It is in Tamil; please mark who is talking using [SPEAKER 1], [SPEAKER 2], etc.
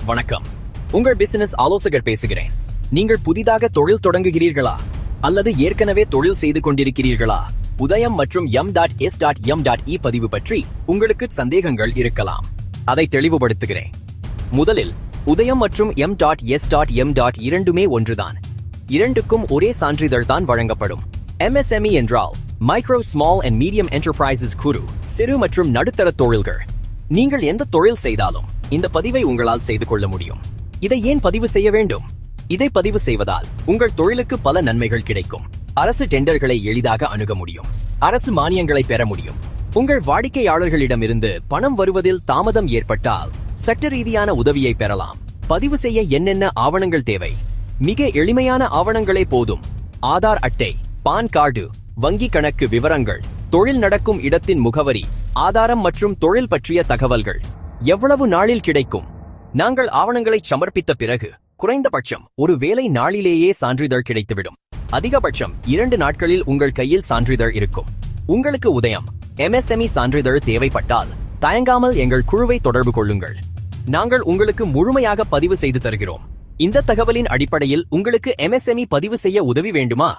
[SPEAKER 1] வணக்கம். உங்கள் பிசினஸ் ஆலோசகர் பேசுகிறேன். நீங்கள் புதிதாக தொழில் தொடங்குகிறீர்களா அல்லது ஏற்கனவே தொழில் செய்து கொண்டிருக்கிறீர்களா? உதயம் மற்றும் M.S.M.E பதிவு பற்றி உங்களுக்கு சந்தேகங்கள் இருக்கலாம். அதை தெளிவுபடுத்துகிறேன். முதலில் உதயம் மற்றும் M.S.M. இரண்டுமே ஒன்றுதான். இரண்டுக்கும் ஒரே சான்றிதழ் தான் வழங்கப்படும். MSME என்றால் micro small and medium enterprises, குறு சிறு மற்றும் நடுத்தர தொழில்கள். நீங்கள் எந்த தொழில் செய்தாலும் இந்த பதிவை உங்களால் செய்து கொள்ள முடியும். இதை ஏன் பதிவு செய்ய வேண்டும்? இதை பதிவு செய்வதால் உங்கள் தொழிலுக்கு பல நன்மைகள் கிடைக்கும். அரசு டெண்டர்களை எளிதாக அணுக முடியும். அரசு மானியங்களை பெற முடியும். உங்கள் வாடிக்கையாளர்களிடமிருந்து பணம் வருவதில் தாமதம் ஏற்பட்டால் சட்ட ரீதியான உதவியை பெறலாம். பதிவு செய்ய என்னென்ன ஆவணங்கள் தேவை? மிக எளிமையான ஆவணங்களே போதும். ஆதார் அட்டை, பான் கார்டு, வங்கி கணக்கு விவரங்கள், தொழில் நடக்கும் இடத்தின் முகவரி, ஆதாரம் மற்றும் தொழில் பற்றிய தகவல்கள். எவ்வளவு நாளில் கிடைக்கும்? நாங்கள் ஆவணங்களை சமர்ப்பித்த பிறகு குறைந்தபட்சம் ஒரு வேலை நாளிலேயே சான்றிதழ் கிடைத்துவிடும். அதிகபட்சம் 2 நாட்களில் உங்கள் கையில் சான்றிதழ் இருக்கும். உங்களுக்கு உதயம் MSME சான்றிதழ் தேவைப்பட்டால் தயங்காமல் எங்கள் குழுவை தொடர்பு கொள்ளுங்கள். நாங்கள் உங்களுக்கு முழுமையாக பதிவு செய்து தருகிறோம். இந்த தகவலின் அடிப்படையில் உங்களுக்கு MSME பதிவு செய்ய உதவி வேண்டுமா?